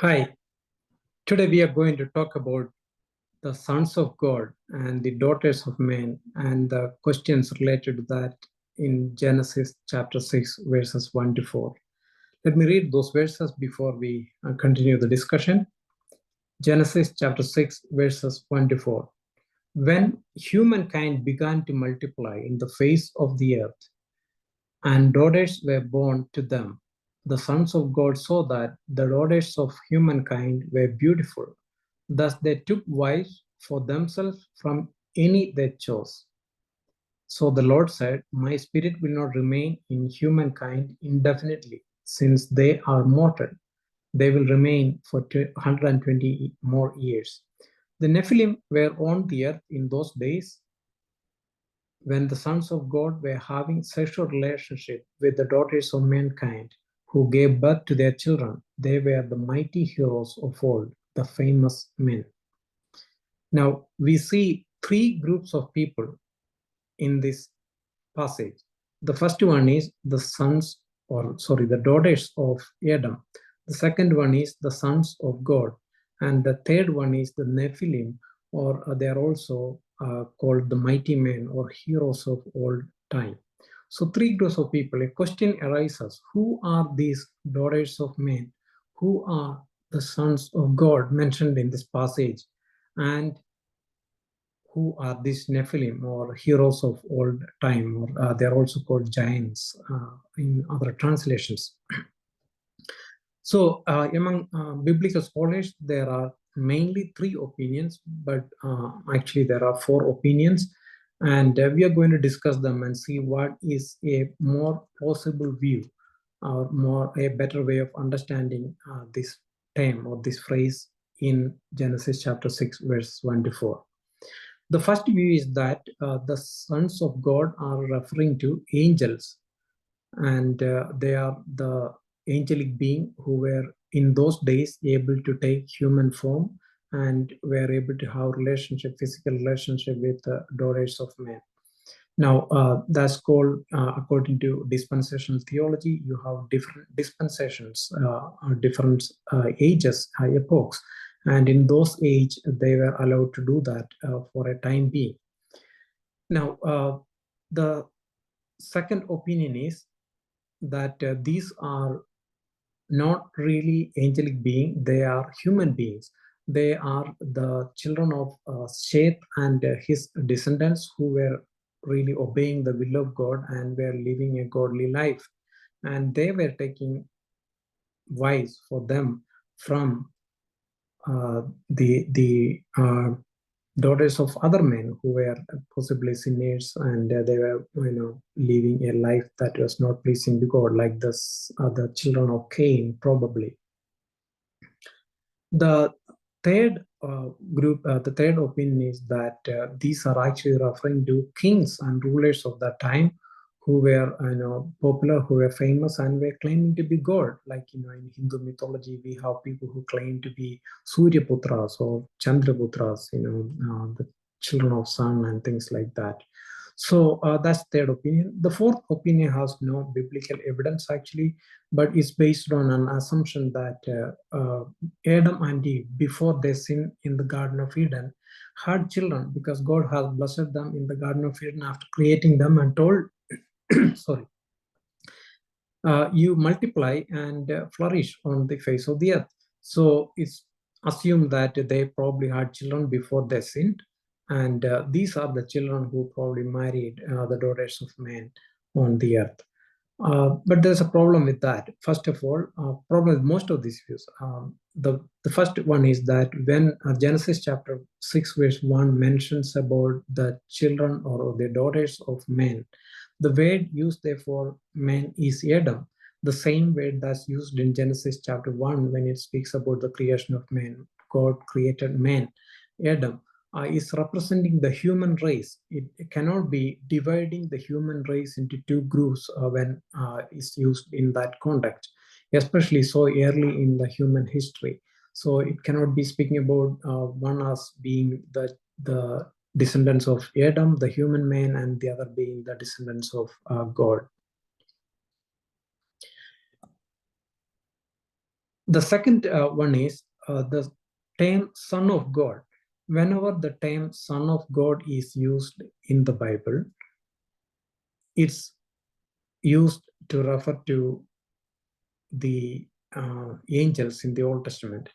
Hi, today we are going to talk about the sons of God and the daughters of men and the questions related to that in Genesis chapter 6, verses 1 to 4. Let me read those verses before we continue the discussion. Genesis chapter 6, verses 1 to 4. When humankind began to multiply in the face of the earth, and daughters were born to them, the sons of God saw that the daughters of humankind were beautiful. Thus they took wives for themselves from any they chose. So the Lord said, My spirit will not remain in humankind indefinitely, since they are mortal. They will remain for 120 more years. The Nephilim were on the earth in those days when the sons of God were having sexual relationship with the daughters of mankind who gave birth to their children. They were the mighty heroes of old, the famous men. Now, we see three groups of people in this passage. The first one is the the daughters of Adam. The second one is the sons of God. And the third one is the Nephilim, or they are also called the mighty men or heroes of old time. So, three groups of people. A question arises: who are these daughters of men? Who are the sons of God mentioned in this passage? And who are these Nephilim or heroes of old time, or they're also called giants in other translations. So, among biblical scholars, there are mainly three opinions, but actually there are four opinions, and we are going to discuss them and see what is a more plausible view or a better way of understanding this term or this phrase in Genesis chapter 6, verse 1 to 4. The first view is that the sons of God are referring to angels, and they are the angelic being who were in those days able to take human form and were able to have physical relationship with the daughters of men. Now, that's called, according to dispensational theology, you have different dispensations, different ages, epochs. And in those age, they were allowed to do that for a time being. Now, the second opinion is that these are not really angelic beings, they are human beings. They are the children of Seth and his descendants who were really obeying the will of God and were living a godly life. And they were taking wives for them from the daughters of other men who were possibly sinners, and they were living a life that was not pleasing to God, like the children of Cain probably. The third the third opinion is that these are actually referring to kings and rulers of that time who were popular, who were famous, and were claiming to be God. Like in Hindu mythology, we have people who claim to be Surya Putras or Chandra Putras, the children of sun and things like that. So that's third opinion. The fourth opinion has no biblical evidence actually, but it's based on an assumption that Adam and Eve, before they sinned in the Garden of Eden, had children because God has blessed them in the Garden of Eden after creating them and told, sorry, you multiply and flourish on the face of the earth. So it's assumed that they probably had children before they sinned, and these are the children who probably married the daughters of men on the earth. But there's a problem with that. First of all, problem with most of these views. The first one is that when Genesis chapter 6 verse 1 mentions about the children or the daughters of men, the word used there for men is Adam, the same word that's used in Genesis chapter 1 when it speaks about the creation of man. God created man, Adam. Is representing the human race. It cannot be dividing the human race into two groups when it's used in that context, especially so early in the human history. So it cannot be speaking about one as being the descendants of Adam, the human man, and the other being the descendants of God. The second one is the term Son of God. Whenever the term Son of God is used in the Bible, it's used to refer to the angels in the Old Testament.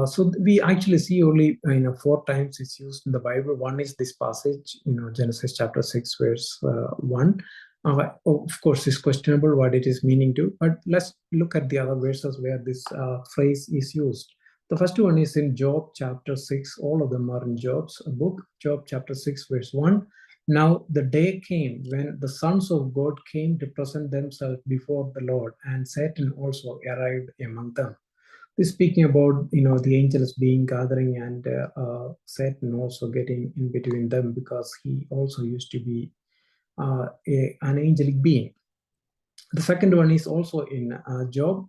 So we actually see only 4 times it's used in the Bible. One is this passage, Genesis chapter 6, verse 1. Of course, it's questionable what it is meaning to, but let's look at the other verses where this phrase is used. The first one is in Job chapter 6. All of them are in Job's book, Job chapter 6, verse 1. Now the day came when the sons of God came to present themselves before the Lord, and Satan also arrived among them. This speaking about the angels being gathering, and Satan also getting in between them, because he also used to be an angelic being. The second one is also in Job.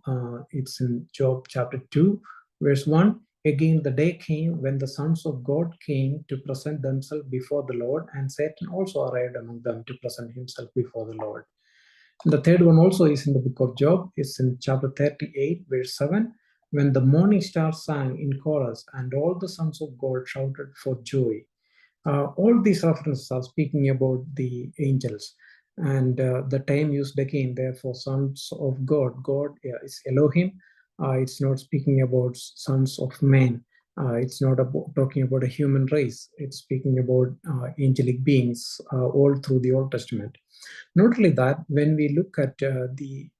It's in Job chapter 2, verse 1. Again, the day came when the sons of God came to present themselves before the Lord, and Satan also arrived among them to present himself before the Lord. And the third one also is in the book of Job. It's in chapter 38, verse 7. When the morning star sang in chorus, and all the sons of God shouted for joy. All these references are speaking about the angels. And the time used again there for sons of God. God is Elohim. It's not speaking about sons of men. It's not about talking about a human race. It's speaking about angelic beings all through the Old Testament. Not only that, when we look at the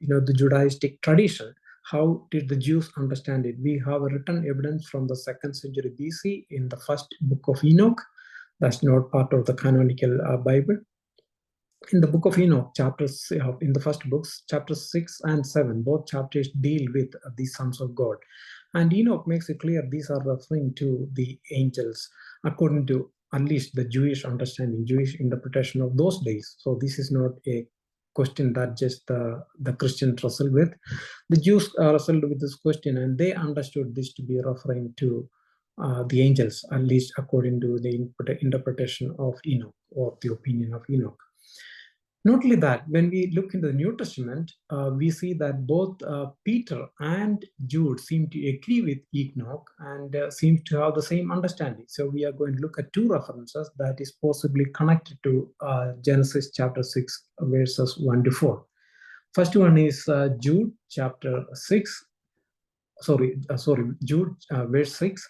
Judaistic tradition, how did the Jews understand it? We have a written evidence from the 2nd century BC in the first book of Enoch. That's not part of the canonical Bible. In the book of Enoch, chapters in the first books, chapters 6 and 7, both chapters deal with the sons of God. And Enoch makes it clear these are referring to the angels, according to at least the Jewish understanding, Jewish interpretation of those days. So this is not a question that just the Christians wrestled with. The Jews wrestled with this question, and they understood this to be referring to the angels, at least according to the interpretation of Enoch, or the opinion of Enoch. Not only that, when we look into the New Testament, we see that both Peter and Jude seem to agree with Enoch, and seem to have the same understanding. So we are going to look at 2 references that is possibly connected to Genesis chapter 6, verses 1 to 4. First one is Jude chapter 6. Jude verse 6.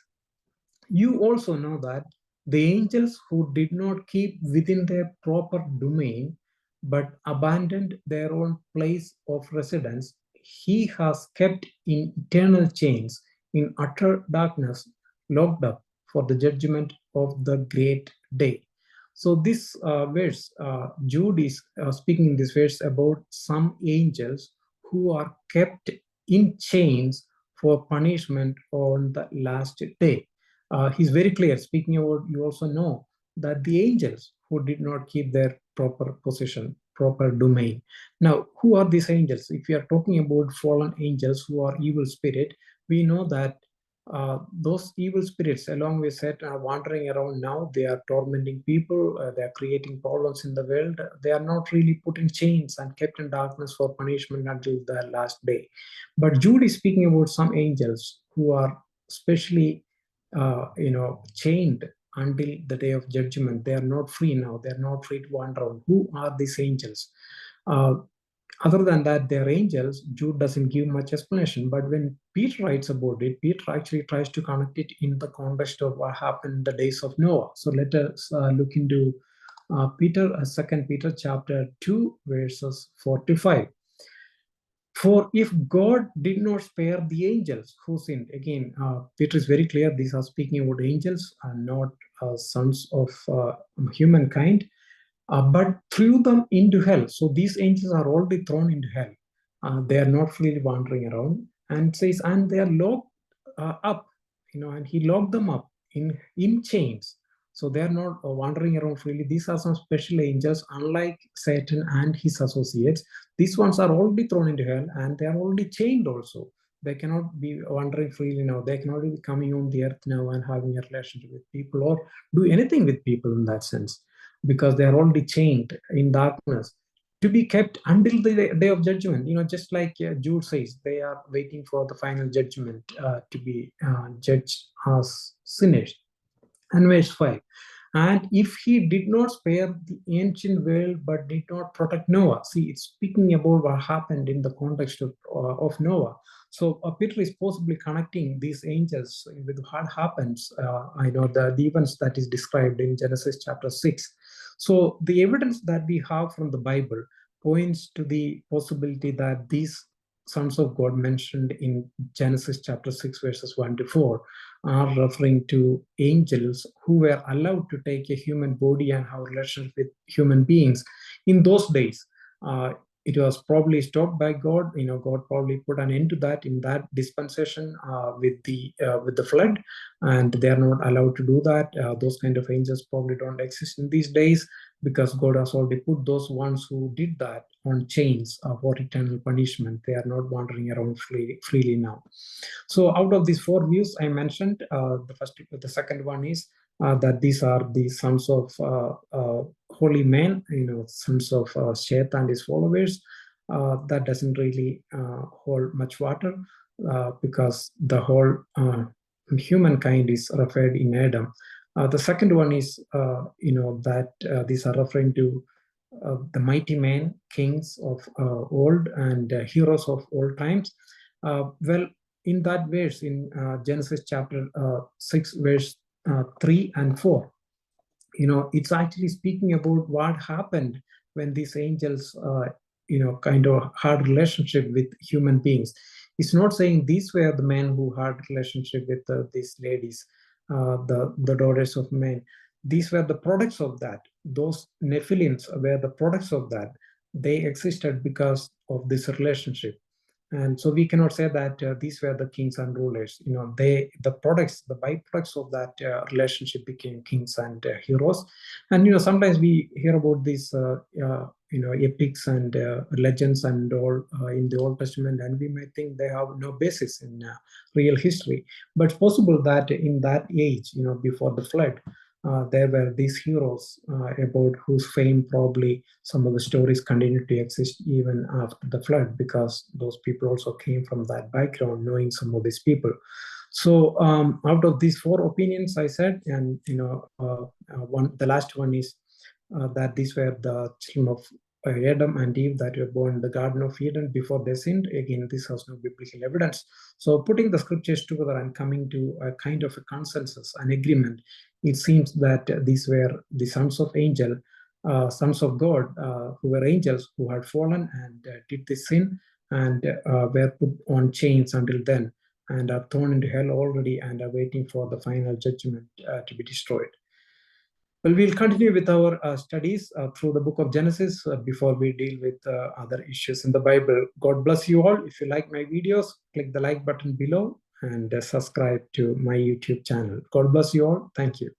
You also know that the angels who did not keep within their proper domain, but abandoned their own place of residence, he has kept in eternal chains, in utter darkness, locked up for the judgment of the great day. So this verse, Jude is speaking in this verse about some angels who are kept in chains for punishment on the last day. He's very clear, speaking about, you also know that the angels who did not keep their proper position, proper domain. Now, who are these angels? If we are talking about fallen angels who are evil spirit, we know that those evil spirits, along with Satan, are wandering around now. They are tormenting people. They are creating problems in the world. They are not really put in chains and kept in darkness for punishment until the last day. But Jude is speaking about some angels who are specially chained until the day of judgment. They are not free now. They are not free to wander around. Who are these angels? Other than that, they're angels. Jude doesn't give much explanation. But when Peter writes about it, Peter actually tries to connect it in the context of what happened in the days of Noah. So let us look into Peter, 2 Peter chapter 2, verses 4 to 5. For if God did not spare the angels who sinned, again, Peter is very clear, these are speaking about angels and not sons of humankind, but threw them into hell. So these angels are already thrown into hell. They are not freely wandering around. And says, and they are locked up, and he locked them up in chains. So they are not wandering around freely. These are some special angels, unlike Satan and his associates. These ones are already thrown into hell, and they are already chained also. They cannot be wandering freely now. They cannot be coming on the earth now and having a relationship with people or do anything with people in that sense, because they are already chained in darkness. to be kept until the day of judgment. Just like Jude says, they are waiting for the final judgment to be judged as sinners. And verse 5, and if he did not spare the ancient world but did not protect Noah. See, it's speaking about what happened in the context of Noah. So Peter is possibly connecting these angels with what happens, the events that is described in Genesis chapter 6. So the evidence that we have from the Bible points to the possibility that these sons of God mentioned in Genesis chapter 6, verses 1 to 4, are referring to angels who were allowed to take a human body and have relations with human beings. In those days, it was probably stopped by God. God probably put an end to that in that dispensation with the flood, and they are not allowed to do that. Those kind of angels probably don't exist in these days, because God has already put those ones who did that on chains for eternal punishment. They are not wandering around freely now. So out of these four views I mentioned, the second one is that these are the sons of holy men, sons of Seth and his followers. That doesn't really hold much water, because the whole humankind is referred in Adam. The second one is, that these are referring to the mighty men, kings of old, and heroes of old times. Well, in that verse, in Genesis chapter 6, verse 3 and 4, it's actually speaking about what happened when these angels, kind of had relationship with human beings. It's not saying these were the men who had relationship with these ladies, the daughters of men. These were the products of that. Those Nephilims were the products of that. They existed because of this relationship. And so we cannot say that these were the kings and rulers. The byproducts of that relationship became kings and heroes. And sometimes we hear about these epics and legends and all in the Old Testament, and we might think they have no basis in real history. But it's possible that in that age, before the flood, there were these heroes about whose fame probably some of the stories continue to exist even after the flood, because those people also came from that background, knowing some of these people. So out of these four opinions I said, and the last one is that these were the children of Adam and Eve that were born in the Garden of Eden before they sinned. Again, this has no biblical evidence. So putting the scriptures together and coming to a kind of a consensus, an agreement, it seems that these were the sons of God, who were angels who had fallen and did this sin, and were put on chains until then, and are thrown into hell already and are waiting for the final judgment to be destroyed. Well, we'll continue with our studies through the book of Genesis before we deal with other issues in the Bible. God bless you all. If you like my videos, click the like button below and subscribe to my YouTube channel. God bless you all. Thank you.